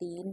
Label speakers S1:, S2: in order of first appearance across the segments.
S1: 3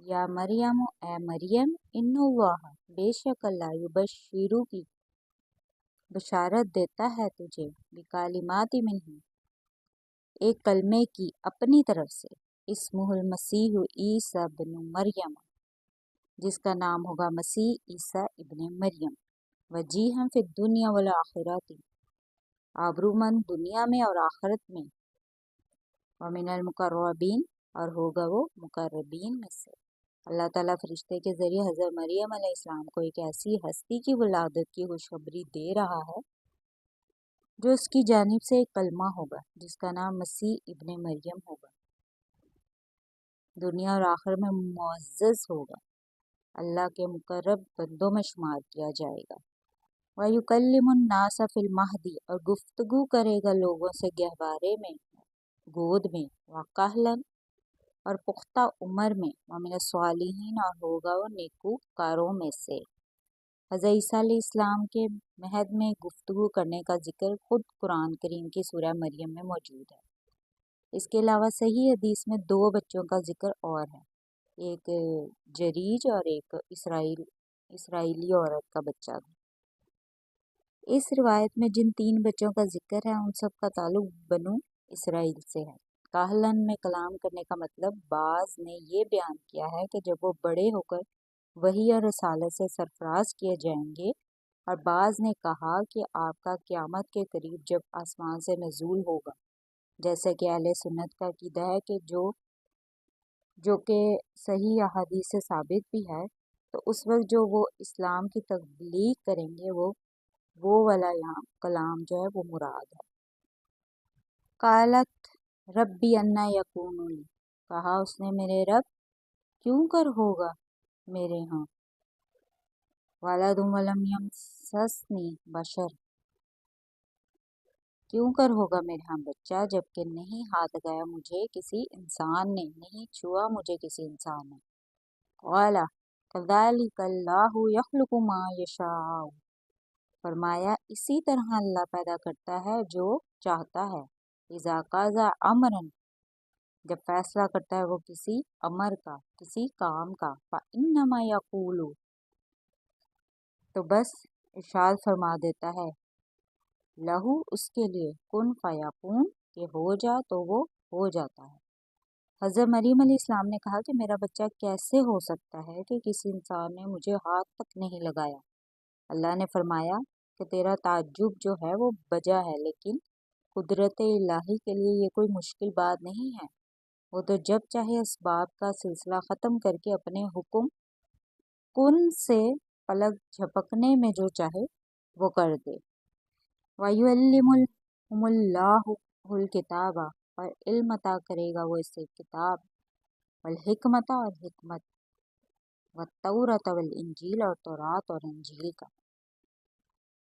S1: یا مریم اے مریم ان اللہ بے شک اللہ یبشرو کی بشارت دیتا ہے تجھے بکلمات منہ ایک کلمے کی اپنی طرف سے اسمہ المسیح عیسیٰ بن مریم جس کا نام ہوگا مسیح عیسیٰ ابن مریم وجیہا فی الدنیا والآخرۃ آبرومند دنیا میں اور آخرت میں ومن المقربین اور ہوگا وہ مقربین میں سے۔ اللہ تعالیٰ فرشتے کے ذریعے حضرت مریم علیہ السلام کو ایک ایسی ہستی کی ولادت کی خوشخبری دے رہا ہے جو اس کی جانب سے ایک کلمہ ہوگا جس کا نام مسیح ابن مریم ہوگا، دنیا اور آخر میں معزز ہوگا، اللہ کے مقرب بندوں میں شمار کیا جائے گا۔ وَيُكَلِّمُ النَّاسَ فِي الْمَهْدِ اور گفتگو کرے گا لوگوں سے گہوارے میں، گود میں، وَكَهْلًا اور پختہ عمر میں، وَمِنَ الصَّالِحِينَ اور ہوگا وہ نیکوکاروں میں سے۔ حضرت عیسیٰ علیہ السلام کے مہد میں گفتگو کرنے کا ذکر خود قرآن کریم کی سورہ مریم میں موجود ہے۔ اس کے علاوہ صحیح حدیث میں 2 بچوں کا ذکر اور ہے، ایک جریج اور ایک اسرائیلی عورت کا بچہ بھی۔ اس روایت میں جن 3 بچوں کا ذکر ہے ان سب کا تعلق بنو اسرائیل سے ہے۔ کاہلن میں کلام کرنے کا مطلب بعض نے یہ بیان کیا ہے کہ جب وہ بڑے ہو کر وحی اور رسالت سے سرفراز کیے جائیں گے، اور بعض نے کہا کہ آپ کا قیامت کے قریب جب آسمان سے نزول ہوگا، جیسے کہ اہل سنت کا عقیدہ ہے کہ جو کہ صحیح احادیث سے ثابت بھی ہے، تو اس وقت جو وہ اسلام کی تبلیغ کریں گے وہ والا یہاں کلام جو ہے وہ مراد ہے۔ قالت ربی انا یکون لی کہا اس نے میرے رب کیوں کر ہوگا میرے ہاں ولد ولم یمسسنی بشر کیوں کر ہوگا میرے ہاں بچہ جبکہ نہیں ہاتھ گیا مجھے کسی انسان نے، نہیں چھوا مجھے کسی انسان نے۔ قال کذالک اللہ یخلق ما یشاء فرمایا اسی طرح اللہ پیدا کرتا ہے جو چاہتا ہے۔ اذا قضى امرا جب فیصلہ کرتا ہے وہ کسی امر کا، کسی کام کا، فانما یقول تو بس ارشاد فرما دیتا ہے لہو اس کے لیے کن فیکون کہ ہو جا تو وہ ہو جاتا ہے۔ حضرت مریم علیہ السلام نے کہا کہ میرا بچہ کیسے ہو سکتا ہے کہ کسی انسان نے مجھے ہاتھ تک نہیں لگایا۔ اللہ نے فرمایا کہ تیرا تعجب جو ہے وہ بجا ہے، لیکن قدرت الہی کے لیے یہ کوئی مشکل بات نہیں ہے، وہ تو جب چاہے اسباب کا سلسلہ ختم کر کے اپنے حکم کن سے پلک جھپکنے میں جو چاہے وہ کر دے۔ وَيُعَلِّمُهُمُ اللَّهُ الْكِتَابَ اور علم عطا کرے گا وہ اسے کتاب، والحکمت اور حکمت، والتوراۃ والانجیل اور تورات اور انجیل کا۔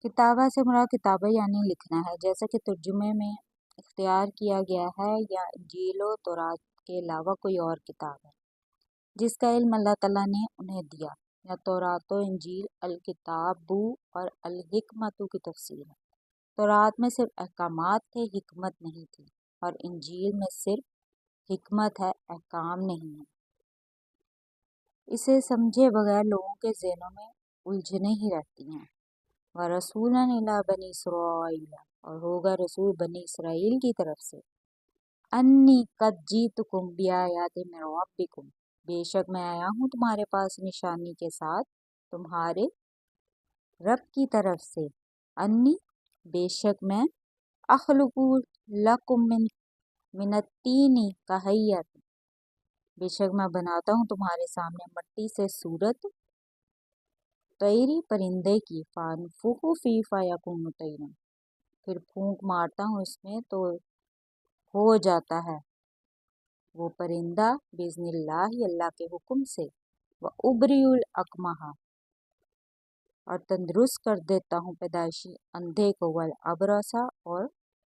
S1: کتابہ سے مراد کتابہ یعنی لکھنا ہے، جیسا کہ ترجمے میں اختیار کیا گیا ہے، یا انجیل و تورات کے علاوہ کوئی اور کتاب ہے جس کا علم اللہ تعالیٰ نے انہیں دیا، یا تورات و انجیل الکتاب اور الحکمت کی تفسیر ہے۔ تورات میں صرف احکامات تھے، حکمت نہیں تھی، اور انجیل میں صرف حکمت ہے، احکام نہیں ہے۔ اسے سمجھے بغیر لوگوں کے ذہنوں میں الجھنیں ہی رہتی ہیں۔ وَرَسُولًا إِلَىٰ بَنِي إِسْرَائِیلَ اور ہوگا رسول بنی اسرائیل کی طرف سے، انی قد جئتکم بآیات من ربکم بے شک میں آیا ہوں تمہارے پاس نشانی کے ساتھ تمہارے رب کی طرف سے، انی بے شک میں اخلق لکم من الطین کہیت بے شک میں بناتا ہوں تمہارے سامنے مٹی سے صورت طیری پرندے کی، فانفخ فی فیکون طیرا پھر پھونک مارتا ہوں اس میں تو ہو جاتا ہے وہ پرندہ، باذن اللہ اللہ کے حکم سے، وابری الاکمہ اور تندرست کر دیتا ہوں پیدائشی اندھے کو، والابرص اور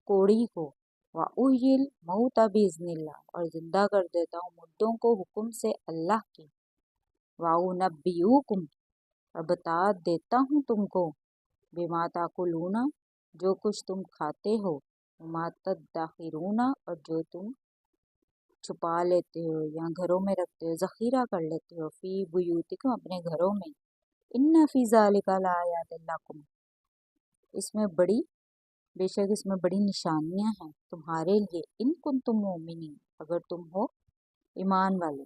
S1: کوڑی کو، واحیی الموتى باذن اللہ اور زندہ کر دیتا ہوں مردوں کو حکم سے اللہ کے، وانبئکم اور بتا دیتا ہوں تم کو، بما تاکلون جو کچھ تم کھاتے ہو، وما تدخرون اور جو تم چھپا لیتے ہو یا گھروں میں رکھتے ہو، ذخیرہ کر لیتے ہو، فی بیوتکم اپنے گھروں میں، ان فی ذالک لآیات لکم اس میں بے شک اس میں بڑی نشانیاں ہیں تمہارے لیے، ان کنتم مؤمنین اگر تم ہو ایمان والے۔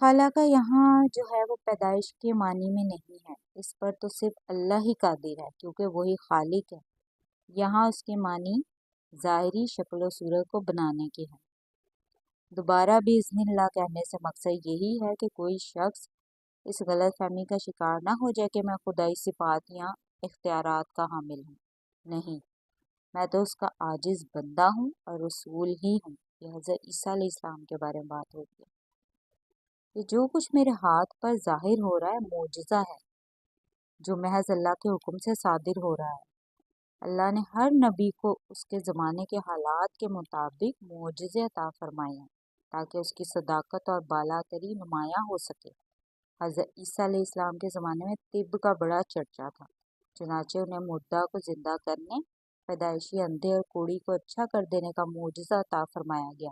S1: خالقہ یہاں جو ہے وہ پیدائش کے معنی میں نہیں ہے، اس پر تو صرف اللہ ہی قادر ہے کیونکہ وہی خالق ہے۔ یہاں اس کے معنی ظاہری شکل و صورت کو بنانے کے ہیں۔ دوبارہ بھی اذن اللہ کہنے سے مقصد یہی ہے کہ کوئی شخص اس غلط فہمی کا شکار نہ ہو جائے کہ میں خدائی صفات یا اختیارات کا حامل ہوں، نہیں، میں تو اس کا عاجز بندہ ہوں اور رسول ہی ہوں۔ یہ حضرت عیسیٰ علیہ السلام کے بارے میں بات ہوتی ہے کہ جو کچھ میرے ہاتھ پر ظاہر ہو رہا ہے معجزہ ہے جو محض اللہ کے حکم سے صادر ہو رہا ہے۔ اللہ نے ہر نبی کو اس کے زمانے کے حالات کے مطابق معجزے عطا فرمائے ہیں تاکہ اس کی صداقت اور بالاتری نمایاں ہو سکے۔ حضرت عیسیٰ علیہ السلام کے زمانے میں طب کا بڑا چرچا تھا، چنانچہ انہیں مردہ کو زندہ کرنے، پیدائشی اندھے اور کوڑی کو اچھا کر دینے کا معجزہ عطا فرمایا گیا،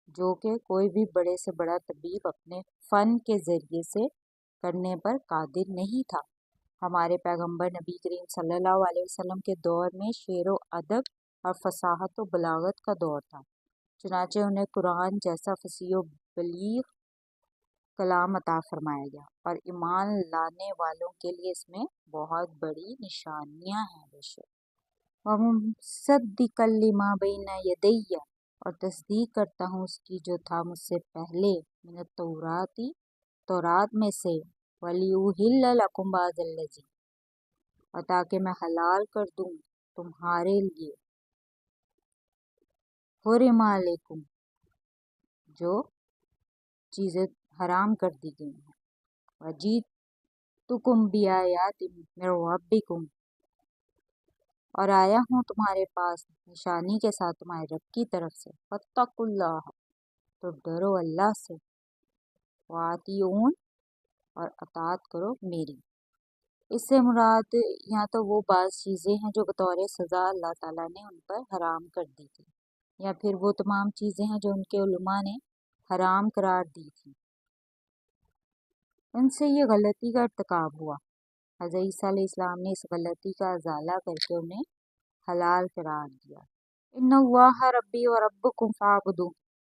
S1: جو کہ کوئی بھی بڑے سے بڑا طبیب اپنے فن کے ذریعے سے کرنے پر قادر نہیں تھا۔ ہمارے پیغمبر نبی کریم صلی اللہ علیہ وسلم کے دور میں شعر و ادب اور فصاحت و بلاغت کا دور تھا، چنانچہ انہیں قرآن جیسا فصیح و بلیغ کلام عطا فرمایا گیا، اور ایمان لانے والوں کے لیے اس میں بہت بڑی نشانیاں ہیں۔ بے شک وَمُصَدِّقًا لِمَا بَيْنَ يَدَيَّ اور تصدیق کرتا ہوں اس کی جو تھا مجھ سے پہلے، من التوراتی تورات میں سے، وَلِأُحِلَّ لَكُمْ بَعْضَ الَّذِي اور تاکہ میں حلال کر دوں تمہارے لیے، حُرِمَ عَلَيْكُمْ جو چیزیں حرام کر دی گئی ہیں، وَجِئْتُكُمْ بِآیَاتٍ مِّن رَبِّكُمْ اور آیا ہوں تمہارے پاس نشانی کے ساتھ تمہارے رب کی طرف سے، فَاتَّقُوا اللَّهَ تو ڈرو اللہ سے، وَأَطِیعُونِ اور اطاعت کرو میری۔ اس سے مراد یہاں تو وہ بعض چیزیں ہیں جو بطور سزا اللہ تعالیٰ نے ان پر حرام کر دی تھی، یا پھر وہ تمام چیزیں ہیں جو ان کے علماء نے حرام قرار دی تھی، ان سے یہ غلطی کا ارتکاب ہوا۔ حضرت عیسیٰ علیہ السلام نے اس غلطی کا ازالہ کر کے انہیں حلال قرار دیا۔ ان اللہ ربی و ربکم فاعبدوہ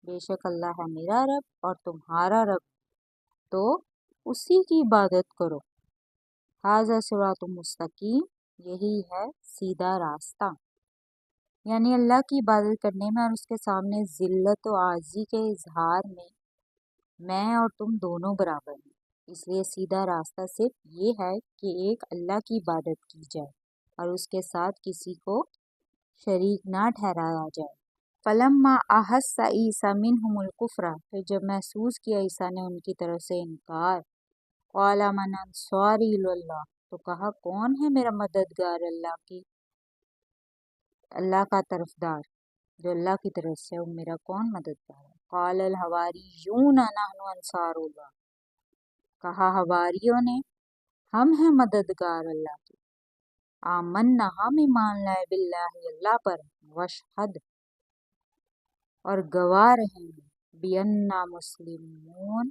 S1: بے شک اللہ ہے میرا رب اور تمہارا رب، تو اسی کی عبادت کرو۔ ھذا صراط مستقیم یہی ہے سیدھا راستہ، یعنی اللہ کی عبادت کرنے میں اور اس کے سامنے ذلت و عاجزی کے اظہار میں اور تم دونوں برابر ہیں، اس لیے سیدھا راستہ صرف یہ ہے کہ ایک اللہ کی عبادت کی جائے اور اس کے ساتھ کسی کو شریک نہ ٹھہرایا جائے۔ فلما احس عیسیٰ منہم الکفر پھر جب محسوس کیا عیسیٰ نے ان کی طرف سے انکار، قال من انصاری اللہ تو کہا کون ہے میرا مددگار اللہ کا طرفدار، جو اللہ کی طرف سے وہ میرا کون مددگار ہے۔ قال الحواریون نحن انصار اللہ کہا حواریوں نے ہم ہیں مددگار اللہ کے۔ آمنا ہم ایمان لائے باللہ اللہ پر، وشہد اور گواہ رہے ہیں، بینا مسلمون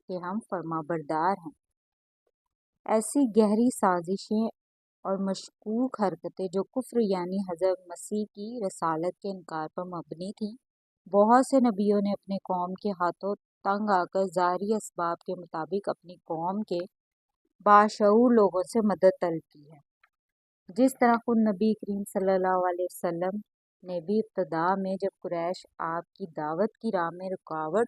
S1: کہ ہم فرما بردار ہیں۔ ایسی گہری سازشیں اور مشکوک حرکتیں جو کفر یعنی حضرت مسیح کی رسالت کے انکار پر مبنی تھیں، بہت سے نبیوں نے اپنے قوم کے ہاتھوں تنگ آ کر ظاہری اسباب کے مطابق اپنی قوم کے باشعور لوگوں سے مدد طلب کی ہے، جس طرح خود نبی کریم صلی اللہ علیہ وسلم نے بھی ابتدا میں جب قریش آپ کی دعوت کی راہ میں رکاوٹ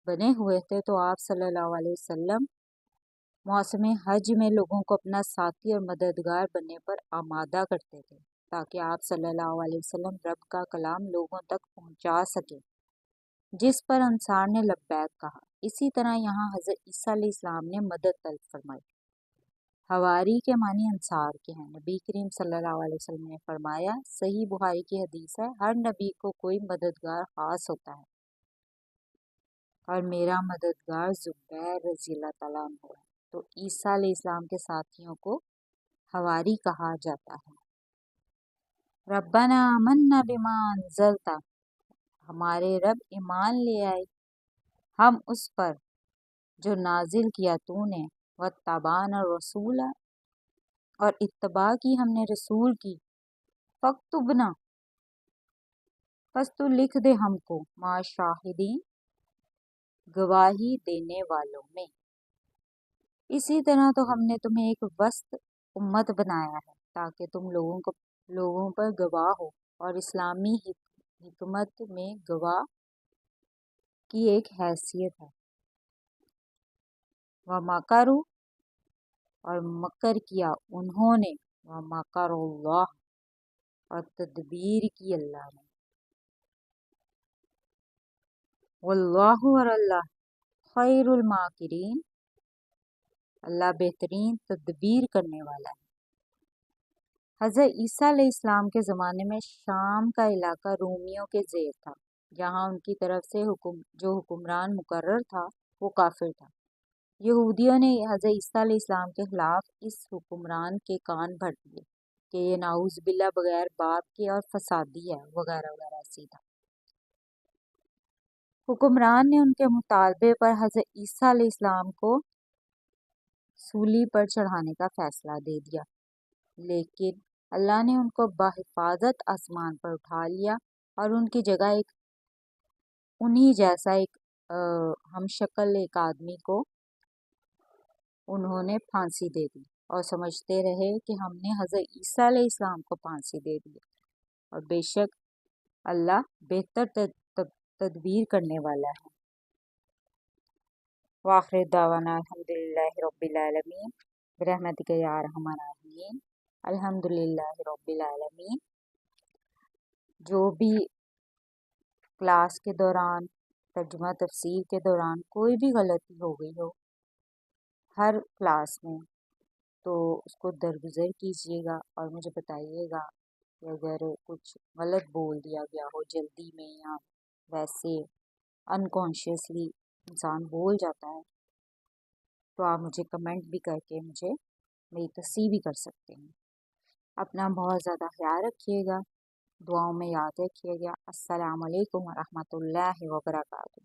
S1: بنے ہوئے تھے تو آپ صلی اللہ علیہ وسلم موسم حج میں لوگوں کو اپنا ساتھی اور مددگار بننے پر آمادہ کرتے تھے تاکہ آپ صلی اللہ علیہ وسلم رب کا کلام لوگوں تک پہنچا سکیں، جس پر انصار نے لبیک کہا۔ اسی طرح یہاں حضرت عیسیٰ علیہ السلام نے مدد طلب فرمائی۔ حواری کے معنی انصار کے ہیں۔ نبی کریم صلی اللہ علیہ وسلم نے فرمایا، صحیح بخاری کی حدیث ہے، ہر نبی کو کوئی مددگار خاص ہوتا ہے اور میرا مددگار زبیر رضی اللہ تعالیٰ عنہ ہے، تو عیسیٰ علیہ السلام کے ساتھیوں کو حواری کہا جاتا ہے۔ ربنا آمنا بما انزلتا ہمارے رب ایمان لے آئے ہم اس پر جو نازل کیا تو نے، واتبعنا الرسول اور اتباع کی ہم نے رسول کی، فاکتبنا پس تو لکھ دے ہم کو، مع شاہدین گواہی دینے والوں میں۔ اسی طرح تو ہم نے تمہیں ایک وسط امت بنایا ہے تاکہ تم لوگوں پر گواہ ہو، اور اسلامی حکمت میں گواہ کی ایک حیثیت ہے۔ وَمَکَرُوا اور مکر کیا انہوں نے، وَمَکَرَ اللَّہ اور تدبیر کی اللہ نے، واللہ اور اللہ خیر الماکرین اللہ بہترین تدبیر کرنے والا ہے۔ حضرت عیسیٰ علیہ السلام کے زمانے میں شام کا علاقہ رومیوں کے زیر تھا، جہاں ان کی طرف سے جو حکمران مقرر تھا وہ کافر تھا۔ یہودیوں نے حضرت عیسیٰ علیہ السلام کے خلاف اس حکمران کے کان بھر دیے کہ یہ نعوذ باللہ بغیر باپ کے اور فسادی ہے وغیرہ وغیرہ ایسی تھا۔ حکمران نے ان کے مطالبے پر حضرت عیسیٰ علیہ السلام کو سولی پر چڑھانے کا فیصلہ دے دیا، لیکن اللہ نے ان کو بحفاظت آسمان پر اٹھا لیا اور ان کی جگہ انہی جیسا ایک ہم شکل ایک آدمی کو انہوں نے پھانسی دے دی، اور سمجھتے رہے کہ ہم نے حضرت عیسیٰ علیہ السلام کو پھانسی دے دی، اور بے شک اللہ بہتر تدبیر کرنے والا ہے۔ وآخر دعوانا الحمدللہ رب العالمین برحمتک یا ارحم الراحمین۔ الحمدللہ رب العالمین۔ جو بھی کلاس کے دوران، ترجمہ تفسیر کے دوران کوئی بھی غلطی ہو گئی ہو ہر کلاس میں، تو اس کو درگزر کیجیے گا اور مجھے بتائیے گا کہ اگر کچھ غلط بول دیا گیا ہو جلدی میں، یا ویسے انکانشیسلی انسان بول جاتا ہے، تو آپ مجھے کمنٹ بھی کر کے مجھے میری تصحیح بھی کر سکتے ہیں۔ اپنا بہت زیادہ خیال رکھیے گا، دعاؤں میں یاد رکھیے گا۔ السلام علیکم ورحمۃ اللہ وبرکاتہ۔